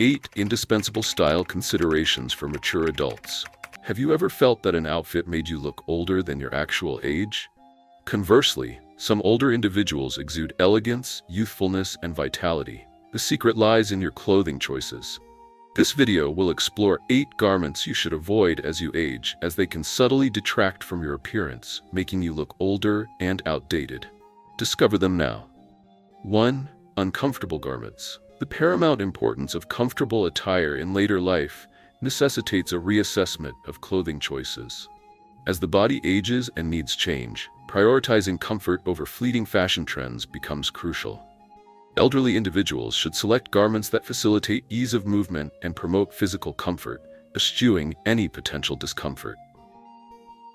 8 indispensable style considerations for mature adults. Have you ever felt that an outfit made you look older than your actual age? Conversely, some older individuals exude elegance, youthfulness, and vitality. The secret lies in your clothing choices. This video will explore 8 garments you should avoid as you age, as they can subtly detract from your appearance, making you look older and outdated. Discover them now. 1. Uncomfortable garments. The paramount importance of comfortable attire in later life necessitates a reassessment of clothing choices. As the body ages and needs change, prioritizing comfort over fleeting fashion trends becomes crucial. Elderly individuals should select garments that facilitate ease of movement and promote physical comfort, eschewing any potential discomfort.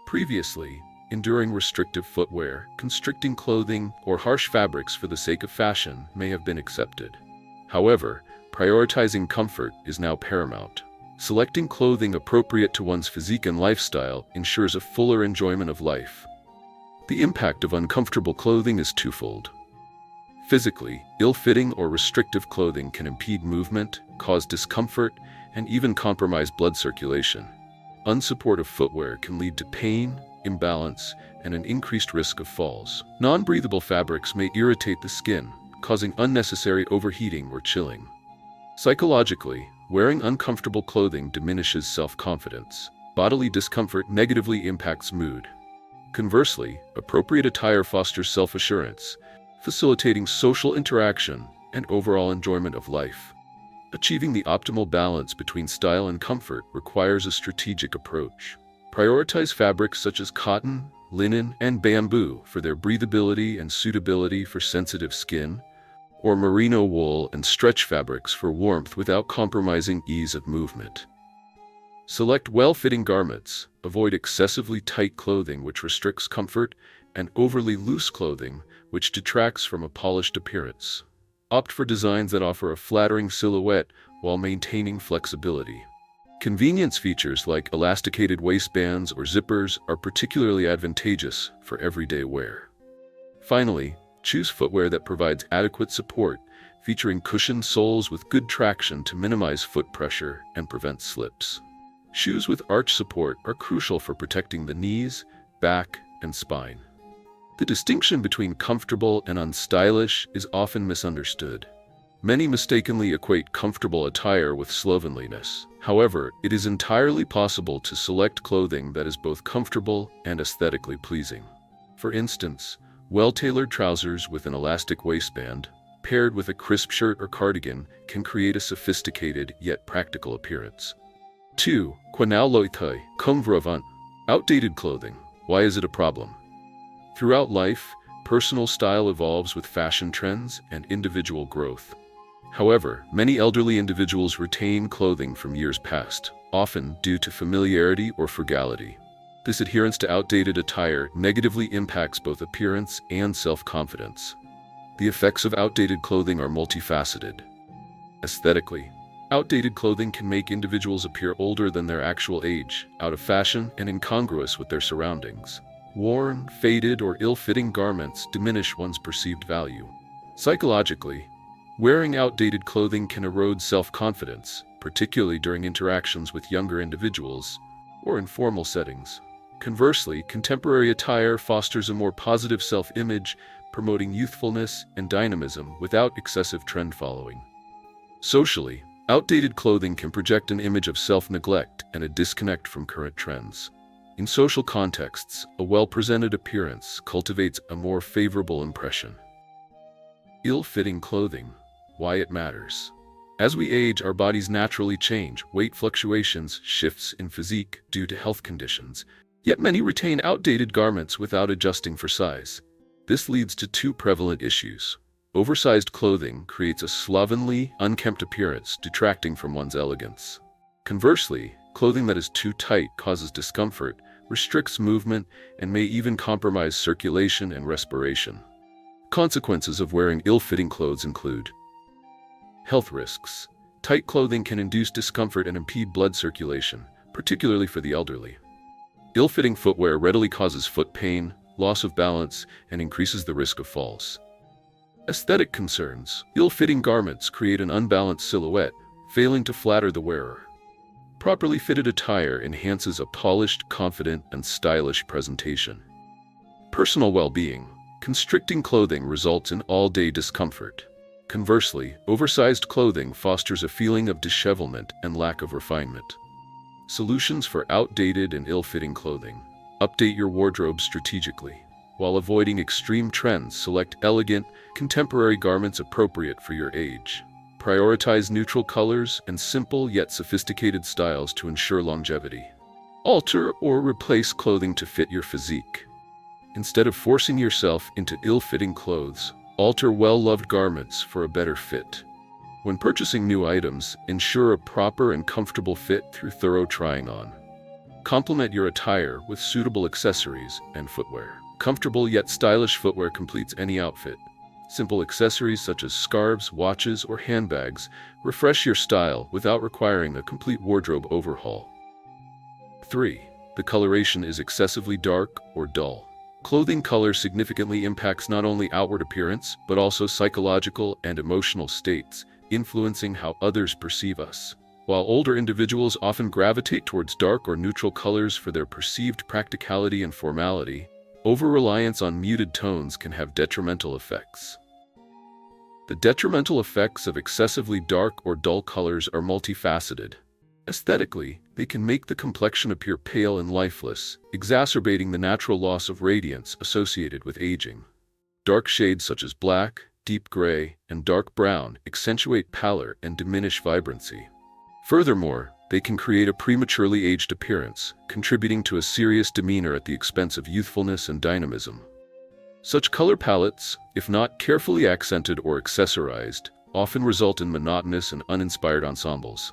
Previously, enduring restrictive footwear, constricting clothing, or harsh fabrics for the sake of fashion may have been accepted. However, prioritizing comfort is now paramount. Selecting clothing appropriate to one's physique and lifestyle ensures a fuller enjoyment of life. The impact of uncomfortable clothing is twofold. Physically, ill-fitting or restrictive clothing can impede movement, cause discomfort, and even compromise blood circulation. Unsupportive footwear can lead to pain, imbalance, and an increased risk of falls. Non-breathable fabrics may irritate the skin, causing unnecessary overheating or chilling. Psychologically, wearing uncomfortable clothing diminishes self-confidence. Bodily discomfort negatively impacts mood. Conversely, appropriate attire fosters self-assurance, facilitating social interaction and overall enjoyment of life. Achieving the optimal balance between style and comfort requires a strategic approach. Prioritize fabrics such as cotton, linen, and bamboo for their breathability and suitability for sensitive skin, or merino wool and stretch fabrics for warmth without compromising ease of movement. Select well-fitting garments, avoid excessively tight clothing which restricts comfort, and overly loose clothing which detracts from a polished appearance. Opt for designs that offer a flattering silhouette while maintaining flexibility. Convenience features like elasticated waistbands or zippers are particularly advantageous for everyday wear. Finally, choose footwear that provides adequate support, featuring cushioned soles with good traction to minimize foot pressure and prevent slips. Shoes with arch support are crucial for protecting the knees, back, and spine. The distinction between comfortable and unstylish is often misunderstood. Many mistakenly equate comfortable attire with slovenliness. However, it is entirely possible to select clothing that is both comfortable and aesthetically pleasing. For instance, well-tailored trousers with an elastic waistband, paired with a crisp shirt or cardigan, can create a sophisticated yet practical appearance. 2. Quanaloitoi, kumvravant. Outdated clothing. Why is it a problem? Throughout life, personal style evolves with fashion trends and individual growth. However, many elderly individuals retain clothing from years past, often due to familiarity or frugality. This adherence to outdated attire negatively impacts both appearance and self-confidence. The effects of outdated clothing are multifaceted. Aesthetically, outdated clothing can make individuals appear older than their actual age, out of fashion, and incongruous with their surroundings. Worn, faded, or ill-fitting garments diminish one's perceived value. Psychologically, wearing outdated clothing can erode self-confidence, particularly during interactions with younger individuals or in formal settings. Conversely, contemporary attire fosters a more positive self-image, promoting youthfulness and dynamism without excessive trend following. Socially, outdated clothing can project an image of self-neglect and a disconnect from current trends. In social contexts, a well-presented appearance cultivates a more favorable impression. Ill-fitting clothing. Why it matters. As we age, our bodies naturally change, weight fluctuations, shifts in physique due to health conditions, yet many retain outdated garments without adjusting for size. This leads to 2 prevalent issues. Oversized clothing creates a slovenly, unkempt appearance, detracting from one's elegance. Conversely, clothing that is too tight causes discomfort, restricts movement, and may even compromise circulation and respiration. Consequences of wearing ill-fitting clothes include health risks. Tight clothing can induce discomfort and impede blood circulation, particularly for the elderly. Ill-fitting footwear readily causes foot pain, loss of balance, and increases the risk of falls. Aesthetic concerns. Ill-fitting garments create an unbalanced silhouette, failing to flatter the wearer. Properly fitted attire enhances a polished, confident, and stylish presentation. Personal well-being. Constricting clothing results in all-day discomfort. Conversely, oversized clothing fosters a feeling of dishevelment and lack of refinement. Solutions for outdated and ill-fitting clothing. Update your wardrobe strategically. While avoiding extreme trends, select elegant, contemporary garments appropriate for your age. Prioritize neutral colors and simple yet sophisticated styles to ensure longevity. Alter or replace clothing to fit your physique. Instead of forcing yourself into ill-fitting clothes, alter well-loved garments for a better fit. When purchasing new items, ensure a proper and comfortable fit through thorough trying on. Complement your attire with suitable accessories and footwear. Comfortable yet stylish footwear completes any outfit. Simple accessories such as scarves, watches, or handbags refresh your style without requiring a complete wardrobe overhaul. 3. The coloration is excessively dark or dull. Clothing color significantly impacts not only outward appearance, but also psychological and emotional states, influencing how others perceive us. While older individuals often gravitate towards dark or neutral colors for their perceived practicality and formality, over-reliance on muted tones can have detrimental effects. The detrimental effects of excessively dark or dull colors are multifaceted. Aesthetically, they can make the complexion appear pale and lifeless, exacerbating the natural loss of radiance associated with aging. Dark shades such as black, deep gray, and dark brown accentuate pallor and diminish vibrancy. Furthermore, they can create a prematurely aged appearance, contributing to a serious demeanor at the expense of youthfulness and dynamism. Such color palettes, if not carefully accented or accessorized, often result in monotonous and uninspired ensembles.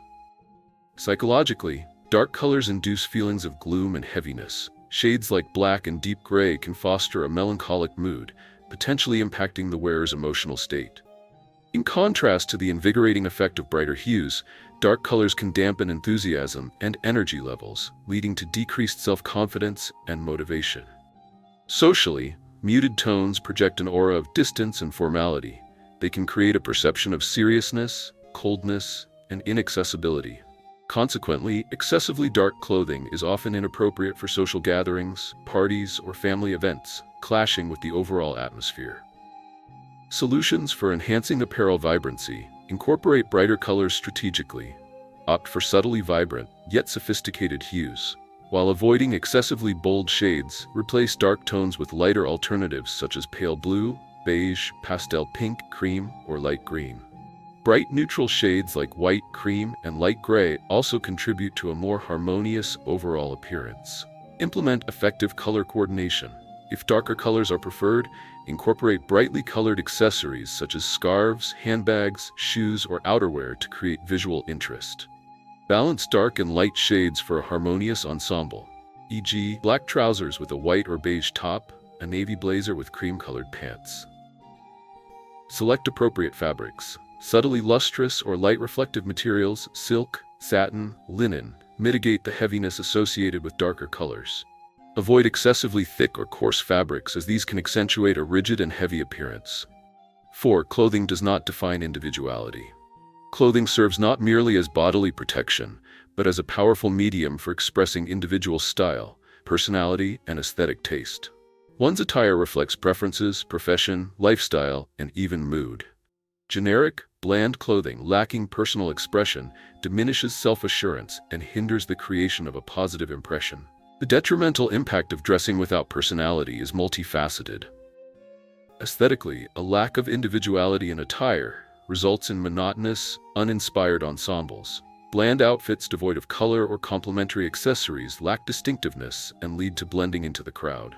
Psychologically, dark colors induce feelings of gloom and heaviness. Shades like black and deep gray can foster a melancholic mood, potentially impacting the wearer's emotional state. In contrast to the invigorating effect of brighter hues, dark colors can dampen enthusiasm and energy levels, leading to decreased self-confidence and motivation. Socially, muted tones project an aura of distance and formality. They can create a perception of seriousness, coldness, and inaccessibility. Consequently, excessively dark clothing is often inappropriate for social gatherings, parties, or family events, clashing with the overall atmosphere. Solutions for enhancing apparel vibrancy. Incorporate brighter colors strategically. Opt for subtly vibrant, yet sophisticated hues. While avoiding excessively bold shades, replace dark tones with lighter alternatives such as pale blue, beige, pastel pink, cream, or light green. Bright neutral shades like white, cream, and light gray also contribute to a more harmonious overall appearance. Implement effective color coordination. If darker colors are preferred, incorporate brightly colored accessories such as scarves, handbags, shoes, or outerwear to create visual interest. Balance dark and light shades for a harmonious ensemble, e.g., black trousers with a white or beige top, a navy blazer with cream-colored pants. Select appropriate fabrics. Subtly lustrous or light reflective materials, silk, satin, linen, mitigate the heaviness associated with darker colors. Avoid excessively thick or coarse fabrics as these can accentuate a rigid and heavy appearance. 4. Clothing does not define individuality. Clothing serves not merely as bodily protection, but as a powerful medium for expressing individual style, personality, and aesthetic taste. One's attire reflects preferences, profession, lifestyle, and even mood. Generic, bland clothing lacking personal expression diminishes self-assurance and hinders the creation of a positive impression. The detrimental impact of dressing without personality is multifaceted. Aesthetically, a lack of individuality in attire results in monotonous, uninspired ensembles. Bland outfits devoid of color or complementary accessories lack distinctiveness and lead to blending into the crowd.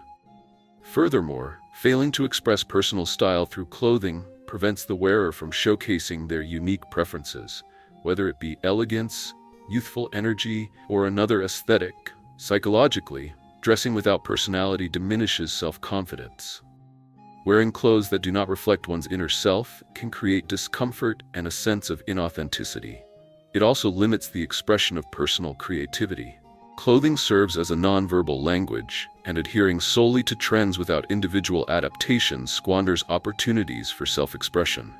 Furthermore, failing to express personal style through clothing prevents the wearer from showcasing their unique preferences, whether it be elegance, youthful energy, or another aesthetic. Psychologically, dressing without personality diminishes self-confidence. Wearing clothes that do not reflect one's inner self can create discomfort and a sense of inauthenticity. It also limits the expression of personal creativity. Clothing serves as a nonverbal language, and adhering solely to trends without individual adaptation squanders opportunities for self-expression.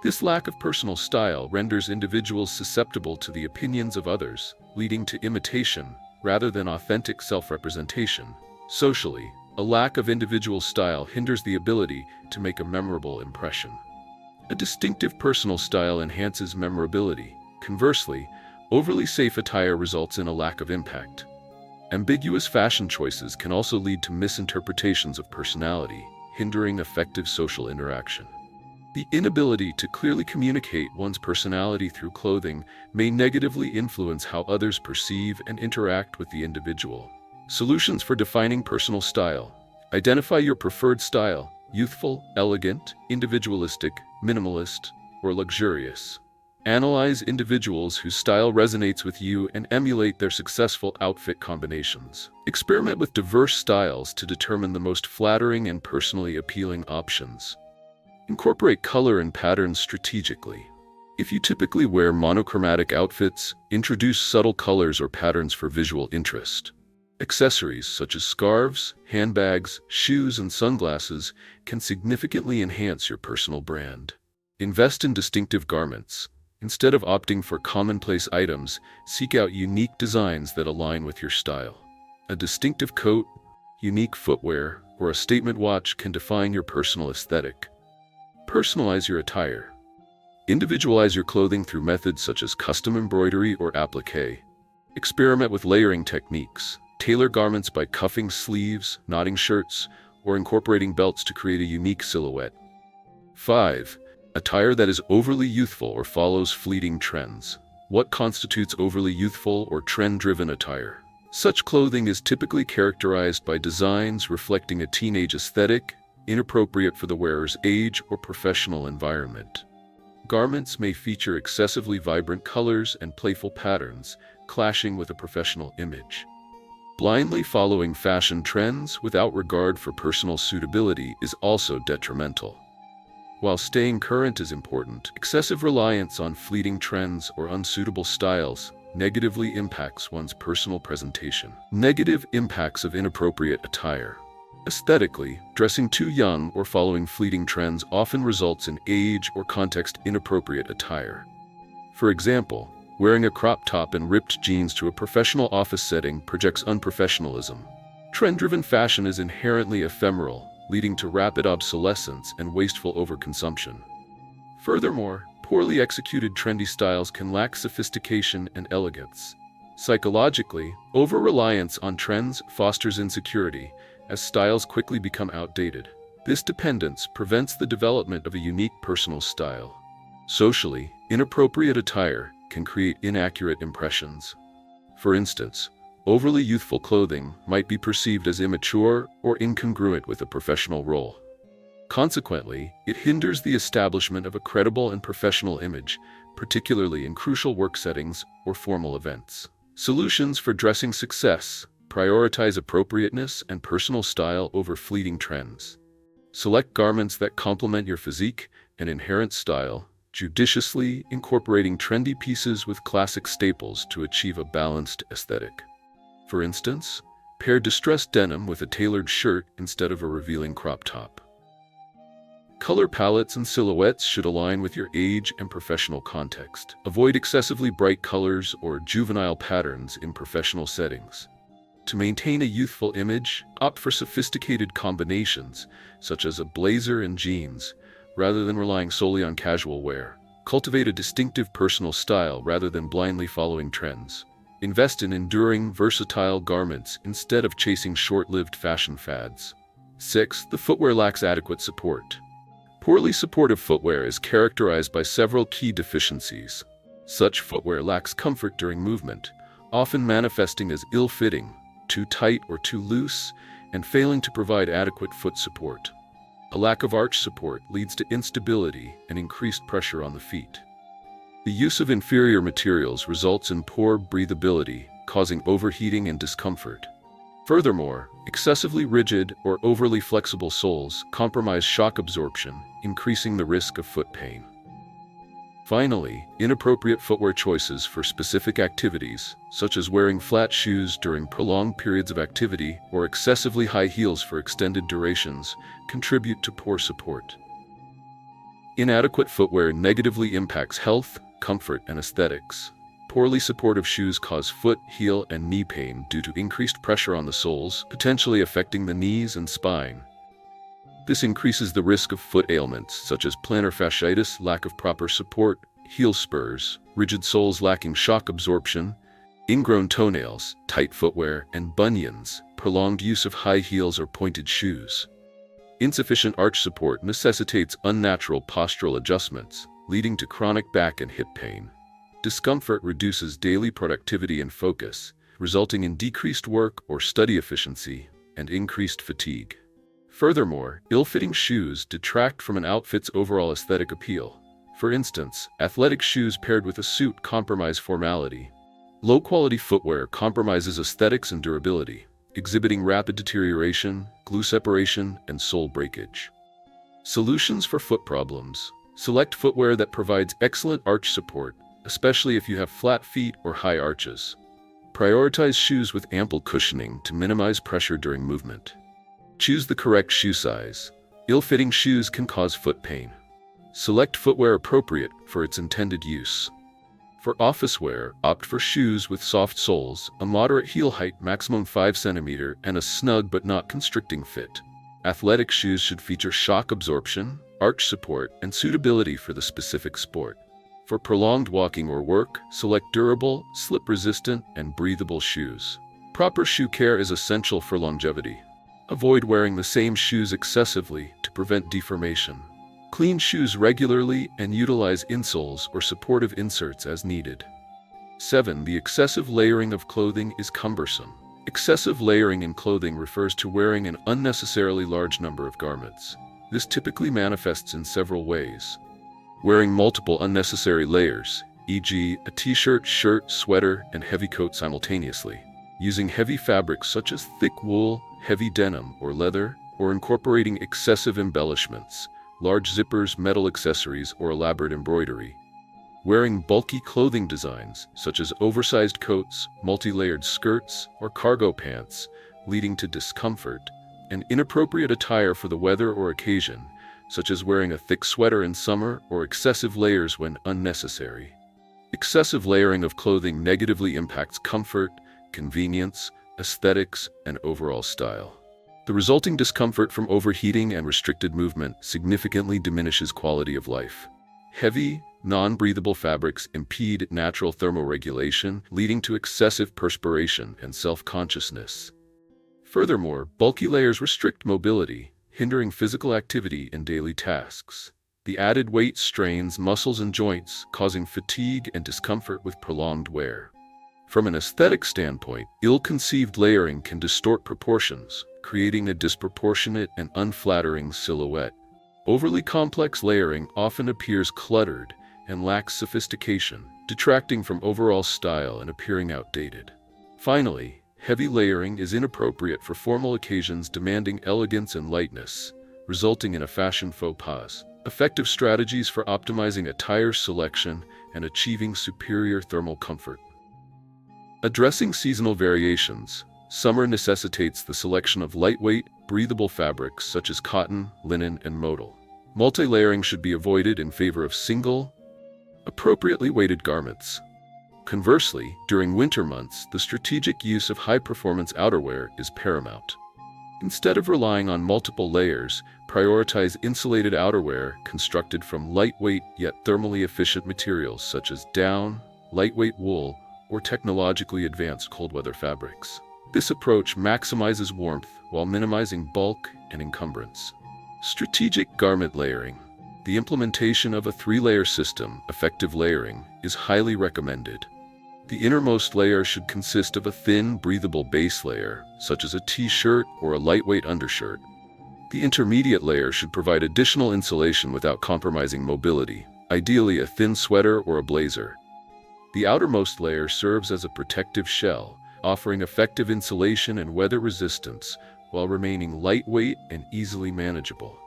This lack of personal style renders individuals susceptible to the opinions of others, leading to imitation rather than authentic self-representation. Socially, a lack of individual style hinders the ability to make a memorable impression. A distinctive personal style enhances memorability. Conversely, overly safe attire results in a lack of impact. Ambiguous fashion choices can also lead to misinterpretations of personality, hindering effective social interaction. The inability to clearly communicate one's personality through clothing may negatively influence how others perceive and interact with the individual. Solutions for defining personal style. Identify your preferred style: youthful, elegant, individualistic, minimalist, or luxurious. Analyze individuals whose style resonates with you and emulate their successful outfit combinations. Experiment with diverse styles to determine the most flattering and personally appealing options. Incorporate color and patterns strategically. If you typically wear monochromatic outfits, introduce subtle colors or patterns for visual interest. Accessories such as scarves, handbags, shoes, and sunglasses can significantly enhance your personal brand. Invest in distinctive garments. Instead of opting for commonplace items, seek out unique designs that align with your style. A distinctive coat, unique footwear, or a statement watch can define your personal aesthetic. Personalize your attire. Individualize your clothing through methods such as custom embroidery or applique. Experiment with layering techniques. Tailor garments by cuffing sleeves, knotting shirts, or incorporating belts to create a unique silhouette. 5. Attire that is overly youthful or follows fleeting trends. What constitutes overly youthful or trend-driven attire? Such clothing is typically characterized by designs reflecting a teenage aesthetic, inappropriate for the wearer's age or professional environment. Garments may feature excessively vibrant colors and playful patterns, clashing with a professional image. Blindly following fashion trends without regard for personal suitability is also detrimental. While staying current is important, excessive reliance on fleeting trends or unsuitable styles negatively impacts one's personal presentation. Negative impacts of inappropriate attire. Aesthetically, dressing too young or following fleeting trends often results in age or context-inappropriate attire. For example, wearing a crop top and ripped jeans to a professional office setting projects unprofessionalism. Trend-driven fashion is inherently ephemeral, leading to rapid obsolescence and wasteful overconsumption. Furthermore, poorly executed trendy styles can lack sophistication and elegance. Psychologically, over-reliance on trends fosters insecurity, as styles quickly become outdated. This dependence prevents the development of a unique personal style. Socially, inappropriate attire can create inaccurate impressions. For instance, overly youthful clothing might be perceived as immature or incongruent with a professional role. Consequently, it hinders the establishment of a credible and professional image, particularly in crucial work settings or formal events. Solutions for dressing success. Prioritize appropriateness and personal style over fleeting trends. Select garments that complement your physique and inherent style, judiciously incorporating trendy pieces with classic staples to achieve a balanced aesthetic. For instance, pair distressed denim with a tailored shirt instead of a revealing crop top. Color palettes and silhouettes should align with your age and professional context. Avoid excessively bright colors or juvenile patterns in professional settings. To maintain a youthful image, opt for sophisticated combinations, such as a blazer and jeans, rather than relying solely on casual wear. Cultivate a distinctive personal style rather than blindly following trends. Invest in enduring, versatile garments instead of chasing short-lived fashion fads. 6. The footwear lacks adequate support. Poorly supportive footwear is characterized by several key deficiencies. Such footwear lacks comfort during movement, often manifesting as ill-fitting, too tight or too loose, and failing to provide adequate foot support. A lack of arch support leads to instability and increased pressure on the feet. The use of inferior materials results in poor breathability, causing overheating and discomfort. Furthermore, excessively rigid or overly flexible soles compromise shock absorption, increasing the risk of foot pain. Finally, inappropriate footwear choices for specific activities, such as wearing flat shoes during prolonged periods of activity or excessively high heels for extended durations, contribute to poor support. Inadequate footwear negatively impacts health, comfort, and aesthetics. Poorly supportive shoes cause foot, heel, and knee pain due to increased pressure on the soles, potentially affecting the knees and spine. This increases the risk of foot ailments such as plantar fasciitis, lack of proper support, heel spurs, rigid soles lacking shock absorption, ingrown toenails, tight footwear, and bunions, prolonged use of high heels or pointed shoes. Insufficient arch support necessitates unnatural postural adjustments, leading to chronic back and hip pain. Discomfort reduces daily productivity and focus, resulting in decreased work or study efficiency and increased fatigue. Furthermore, ill-fitting shoes detract from an outfit's overall aesthetic appeal. For instance, athletic shoes paired with a suit compromise formality. Low-quality footwear compromises aesthetics and durability, exhibiting rapid deterioration, glue separation, and sole breakage. Solutions for foot problems. Select footwear that provides excellent arch support, especially if you have flat feet or high arches. Prioritize shoes with ample cushioning to minimize pressure during movement. Choose the correct shoe size. Ill-fitting shoes can cause foot pain. Select footwear appropriate for its intended use. For office wear, opt for shoes with soft soles, a moderate heel height maximum 5 cm, and a snug but not constricting fit. Athletic shoes should feature shock absorption, arch support, and suitability for the specific sport. For prolonged walking or work, select durable, slip-resistant, and breathable shoes. Proper shoe care is essential for longevity. Avoid wearing the same shoes excessively to prevent deformation. Clean shoes regularly and utilize insoles or supportive inserts as needed. 7. The excessive layering of clothing is cumbersome. Excessive layering in clothing refers to wearing an unnecessarily large number of garments. This typically manifests in several ways. Wearing multiple unnecessary layers, e.g., a t-shirt, shirt, sweater, and heavy coat simultaneously. Using heavy fabrics such as thick wool, heavy denim, or leather, or incorporating excessive embellishments, large zippers, metal accessories, or elaborate embroidery. Wearing bulky clothing designs, such as oversized coats, multi-layered skirts, or cargo pants, leading to discomfort, and inappropriate attire for the weather or occasion, such as wearing a thick sweater in summer or excessive layers when unnecessary. Excessive layering of clothing negatively impacts comfort, convenience, aesthetics, and overall style. The resulting discomfort from overheating and restricted movement significantly diminishes quality of life. Heavy, non-breathable fabrics impede natural thermoregulation, leading to excessive perspiration and self-consciousness. Furthermore, bulky layers restrict mobility, hindering physical activity in daily tasks. The added weight strains muscles and joints, causing fatigue and discomfort with prolonged wear. From an aesthetic standpoint, ill-conceived layering can distort proportions, creating a disproportionate and unflattering silhouette. Overly complex layering often appears cluttered and lacks sophistication, detracting from overall style and appearing outdated. Finally, heavy layering is inappropriate for formal occasions demanding elegance and lightness, resulting in a fashion faux pas. Effective strategies for optimizing attire selection and achieving superior thermal comfort. Addressing seasonal variations. Summer necessitates the selection of lightweight, breathable fabrics such as cotton, linen, and modal. Multi-layering should be avoided in favor of single, appropriately weighted garments. Conversely, during winter months, the strategic use of high-performance outerwear is paramount. Instead of relying on multiple layers, prioritize insulated outerwear constructed from lightweight yet thermally efficient materials such as down, lightweight wool, or technologically advanced cold-weather fabrics. This approach maximizes warmth while minimizing bulk and encumbrance. Strategic garment layering. The implementation of a 3-layer system, effective layering, is highly recommended. The innermost layer should consist of a thin, breathable base layer, such as a t-shirt or a lightweight undershirt. The intermediate layer should provide additional insulation without compromising mobility, ideally a thin sweater or a blazer. The outermost layer serves as a protective shell, offering effective insulation and weather resistance while remaining lightweight and easily manageable.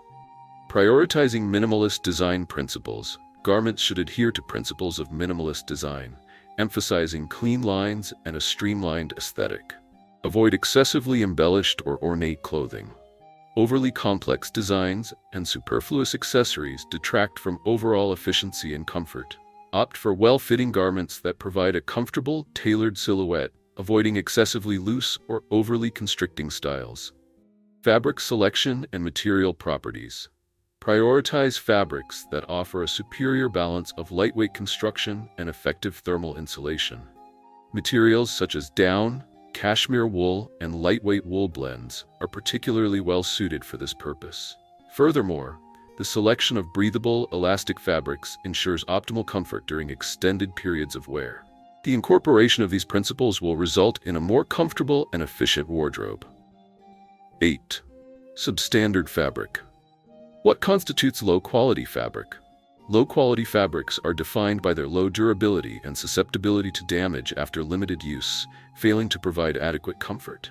Prioritizing minimalist design principles. Garments should adhere to principles of minimalist design, emphasizing clean lines and a streamlined aesthetic. Avoid excessively embellished or ornate clothing. Overly complex designs and superfluous accessories detract from overall efficiency and comfort. Opt for well-fitting garments that provide a comfortable, tailored silhouette, avoiding excessively loose or overly constricting styles. Fabric selection and material properties. Prioritize fabrics that offer a superior balance of lightweight construction and effective thermal insulation. Materials such as down, cashmere wool, and lightweight wool blends are particularly well suited for this purpose. Furthermore, the selection of breathable, elastic fabrics ensures optimal comfort during extended periods of wear. The incorporation of these principles will result in a more comfortable and efficient wardrobe. 8. Substandard fabric. What constitutes low-quality fabric? Low-quality fabrics are defined by their low durability and susceptibility to damage after limited use, failing to provide adequate comfort.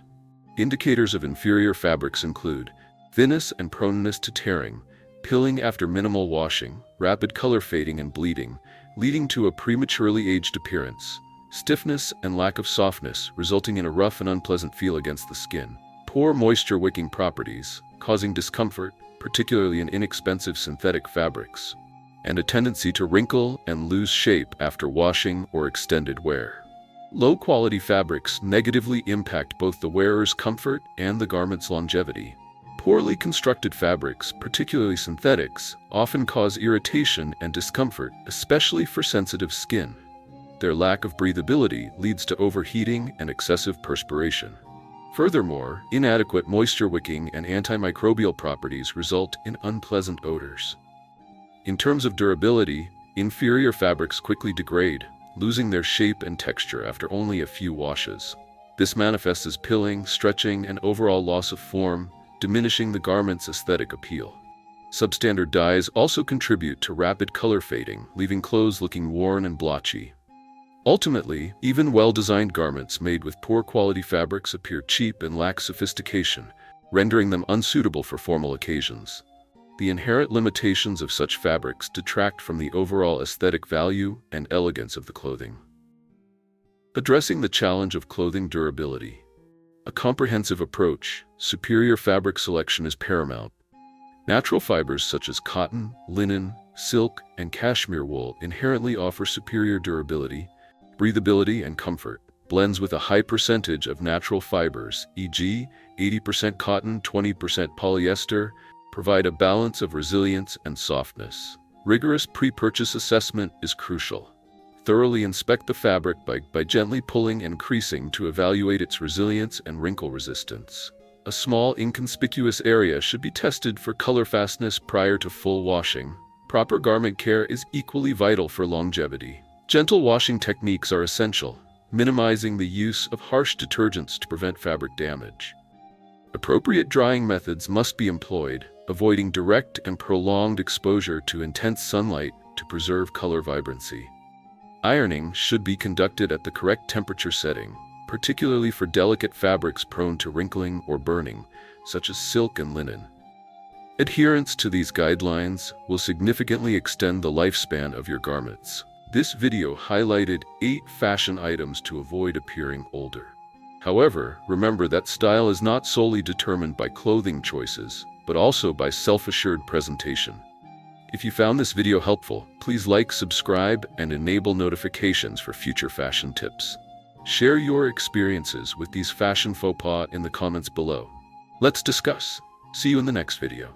Indicators of inferior fabrics include thinness and proneness to tearing, pilling after minimal washing, rapid color fading and bleeding, leading to a prematurely aged appearance, stiffness and lack of softness, resulting in a rough and unpleasant feel against the skin, poor moisture-wicking properties, causing discomfort, particularly in inexpensive synthetic fabrics, and a tendency to wrinkle and lose shape after washing or extended wear. Low-quality fabrics negatively impact both the wearer's comfort and the garment's longevity. Poorly constructed fabrics, particularly synthetics, often cause irritation and discomfort, especially for sensitive skin. Their lack of breathability leads to overheating and excessive perspiration. Furthermore, inadequate moisture-wicking and antimicrobial properties result in unpleasant odors. In terms of durability, inferior fabrics quickly degrade, losing their shape and texture after only a few washes. This manifests as pilling, stretching, and overall loss of form, diminishing the garment's aesthetic appeal. Substandard dyes also contribute to rapid color fading, leaving clothes looking worn and blotchy. Ultimately, even well-designed garments made with poor quality fabrics appear cheap and lack sophistication, rendering them unsuitable for formal occasions. The inherent limitations of such fabrics detract from the overall aesthetic value and elegance of the clothing. Addressing the challenge of clothing durability. A comprehensive approach, superior fabric selection is paramount. Natural fibers such as cotton, linen, silk, and cashmere wool inherently offer superior durability, breathability, and comfort. Blends with a high percentage of natural fibers, e.g., 80% cotton, 20% polyester, provide a balance of resilience and softness. Rigorous pre-purchase assessment is crucial. Thoroughly inspect the fabric by gently pulling and creasing to evaluate its resilience and wrinkle resistance. A small, inconspicuous area should be tested for color fastness prior to full washing. Proper garment care is equally vital for longevity. Gentle washing techniques are essential, minimizing the use of harsh detergents to prevent fabric damage. Appropriate drying methods must be employed, avoiding direct and prolonged exposure to intense sunlight to preserve color vibrancy. Ironing should be conducted at the correct temperature setting, particularly for delicate fabrics prone to wrinkling or burning, such as silk and linen. Adherence to these guidelines will significantly extend the lifespan of your garments. This video highlighted 8 fashion items to avoid appearing older. However, remember that style is not solely determined by clothing choices, but also by self-assured presentation. If you found this video helpful, please like, subscribe, and enable notifications for future fashion tips. Share your experiences with these fashion faux pas in the comments below. Let's discuss. See you in the next video.